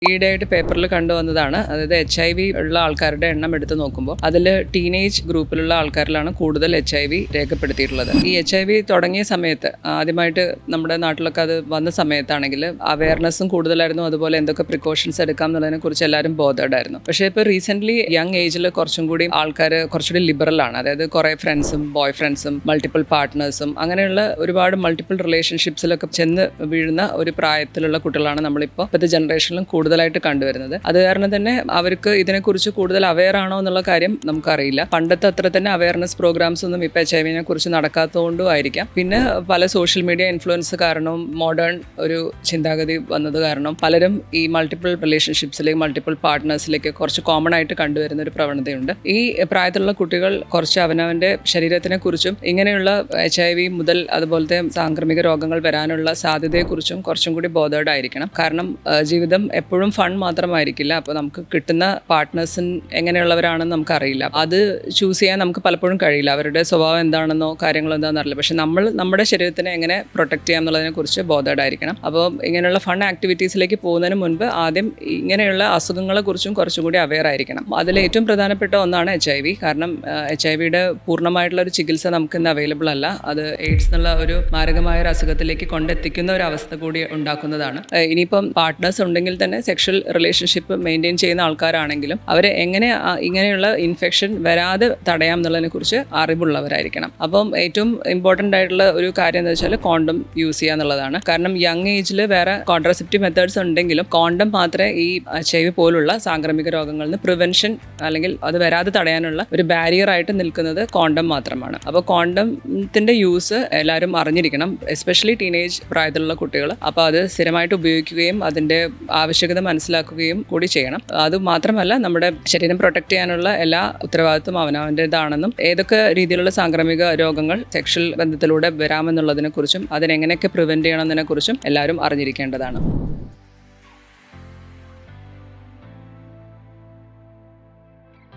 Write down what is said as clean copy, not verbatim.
ഈയിടെയായിട്ട് പേപ്പറിൽ കണ്ടുവന്നതാണ്. അതായത് HIV ഉള്ള ആൾക്കാരുടെ എണ്ണം എടുത്ത് നോക്കുമ്പോൾ അതിൽ ടീനേജ് ഗ്രൂപ്പിലുള്ള ആൾക്കാരിലാണ് കൂടുതൽ HIV രേഖപ്പെടുത്തിയിട്ടുള്ളത്. ഈ HIV തുടങ്ങിയ സമയത്ത് ആദ്യമായിട്ട് നമ്മുടെ നാട്ടിലൊക്കെ അത് വന്ന സമയത്താണെങ്കിൽ അവയർനെസ്സും കൂടുതലായിരുന്നു. അതുപോലെ എന്തൊക്കെ പ്രിക്കോഷൻസ് എടുക്കാം എന്നുള്ളതിനെ കുറിച്ച് എല്ലാവരും ബോധേഡായിരുന്നു. പക്ഷേ ഇപ്പോൾ റീസെൻ്റ്ലി യങ് ഏജിൽ കുറച്ചും കൂടി ആൾക്കാർ കുറച്ചുകൂടി ലിബറലാണ്. അതായത് കുറേ ഫ്രണ്ട്സും ബോയ് ഫ്രണ്ട്സും മൾട്ടിപ്പിൾ പാർട്ട്നേഴ്സും അങ്ങനെയുള്ള ഒരുപാട് മൾട്ടിപ്പിൾ റിലേഷൻഷിപ്സിലൊക്കെ ചെന്ന് വീഴുന്ന ഒരു പ്രായത്തിലുള്ള കുട്ടികളാണ് നമ്മളിപ്പോൾ ഇപ്പോഴത്തെ ജനറേഷനിലും കൂടുതലായിട്ട് കണ്ടുവരുന്നത്. അത് കാരണം തന്നെ അവർക്ക് ഇതിനെക്കുറിച്ച് കൂടുതൽ അവെയർ ആണോ എന്നുള്ള കാര്യം നമുക്കറിയില്ല. പണ്ടത്തെ അത്ര തന്നെ അവയർനെസ് പ്രോഗ്രാംസ് ഒന്നും ഇപ്പോൾ HIV കുറിച്ച് നടക്കാത്തതുകൊണ്ടും ആയിരിക്കാം. പിന്നെ പല സോഷ്യൽ മീഡിയ ഇൻഫ്ലുവൻസ് കാരണവും മോഡേൺ ഒരു ചിന്താഗതി വന്നത് കാരണം പലരും ഈ മൾട്ടിപ്പിൾ റിലേഷൻഷിപ്സിലേക്ക് മൾട്ടിപ്പിൾ പാർട്ട്നേഴ്സിലേക്ക് കുറച്ച് കോമൺ ആയിട്ട് കണ്ടുവരുന്ന ഒരു പ്രവണതയുണ്ട്. ഈ പ്രായത്തിലുള്ള കുട്ടികൾ കുറച്ച് അവനവൻ്റെ ശരീരത്തിനെ കുറിച്ചും ഇങ്ങനെയുള്ള HIV മുതൽ അതുപോലത്തെ സാംക്രമിക രോഗങ്ങൾ വരാനുള്ള സാധ്യതയെക്കുറിച്ചും കുറച്ചും കൂടി ബോധേഡായിരിക്കണം. കാരണം ജീവിതം എപ്പോഴും ഫൺ മാത്രമായിരിക്കില്ല. അപ്പോൾ നമുക്ക് കിട്ടുന്ന പാർട്ട്നേഴ്സിന് എങ്ങനെയുള്ളവരാണെന്ന് നമുക്കറിയില്ല. അത് ചൂസ് ചെയ്യാൻ നമുക്ക് പലപ്പോഴും കഴിയില്ല. അവരുടെ സ്വഭാവം എന്താണെന്നോ കാര്യങ്ങളോ എന്താണെന്ന് അറിയില്ല. പക്ഷെ നമ്മൾ നമ്മുടെ ശരീരത്തിനെ എങ്ങനെ പ്രൊട്ടക്ട് ചെയ്യാം എന്നുള്ളതിനെ കുറിച്ച് ബോധേഡായിരിക്കണം. അപ്പോൾ ഇങ്ങനെയുള്ള ഫൺ ആക്ടിവിറ്റീസിലേക്ക് പോകുന്നതിന് മുൻപ് ആദ്യം ഇങ്ങനെയുള്ള അസുഖങ്ങളെ കുറിച്ചും കുറച്ചുകൂടി അവെയർ ആയിരിക്കണം. അതിൽ ഏറ്റവും പ്രധാനപ്പെട്ട ഒന്നാണ് HIV. കാരണം HIV പൂർണ്ണമായിട്ടുള്ള ഒരു ചികിത്സ നമുക്ക് ഇന്ന് അവൈലബിൾ അല്ല. അത് എയ്ഡ്സ് എന്നുള്ള ഒരു മാരകമായ ഒരു അസുഖത്തിലേക്ക് കൊണ്ടെത്തിക്കുന്ന ഒരു അവസ്ഥ കൂടി ഉണ്ടാക്കുന്നതാണ്. ഇനിയിപ്പം പാർട്ട്നേഴ്സ് ഉണ്ടെങ്കിൽ തന്നെ സെക്ഷൽ റിലേഷൻഷിപ്പ് മെയിൻറ്റെയിൻ ചെയ്യുന്ന ആൾക്കാരാണെങ്കിലും അവരെ എങ്ങനെ ഇങ്ങനെയുള്ള ഇൻഫെക്ഷൻ വരാതെ തടയാം എന്നുള്ളതിനെ കുറിച്ച് അറിവുള്ളവരായിരിക്കണം. അപ്പം ഏറ്റവും ഇമ്പോർട്ടൻ്റ് ആയിട്ടുള്ള ഒരു കാര്യം എന്ന് വെച്ചാൽ കോണ്ടം യൂസ് ചെയ്യുക എന്നുള്ളതാണ്. കാരണം യങ് ഏജിൽ വേറെ കോൺട്രസെപ്റ്റീവ് മെത്തേഡ്സ് ഉണ്ടെങ്കിലും കോണ്ടം മാത്രമേ ഈ HIV പോലുള്ള സാംക്രമിക രോഗങ്ങളിൽ നിന്ന് പ്രിവെൻഷൻ അല്ലെങ്കിൽ അത് വരാതെ തടയാനുള്ള ഒരു ബാരിയർ ആയിട്ട് നിൽക്കുന്നത് കോണ്ടം മാത്രമാണ്. അപ്പോൾ കോണ്ടത്തിൻ്റെ യൂസ് എല്ലാവരും അറിഞ്ഞിരിക്കണം, എസ്പെഷ്യലി ടീനേജ് പ്രായത്തിലുള്ള കുട്ടികൾ. അപ്പോൾ അത് സ്ഥിരമായിട്ട് ഉപയോഗിക്കുകയും അതിൻ്റെ ആവശ്യകത മനസ്സിലാക്കുകയും കൂടി ചെയ്യണം. അതുമാത്രമല്ല നമ്മുടെ ശരീരം പ്രൊട്ടക്ട് ചെയ്യാനുള്ള എല്ലാ ഉത്തരവാദിത്വം അവനവൻ്റേതാണെന്നും ഏതൊക്കെ രീതിയിലുള്ള സാംക്രമിക രോഗങ്ങൾ സെക്ഷൽ ബന്ധത്തിലൂടെ വരാമെന്നുള്ളതിനെക്കുറിച്ചും അതിനെങ്ങനെയൊക്കെ പ്രിവെൻറ്റ് ചെയ്യണം എന്നതിനെക്കുറിച്ചും എല്ലാവരും അറിഞ്ഞിരിക്കേണ്ടതാണ്.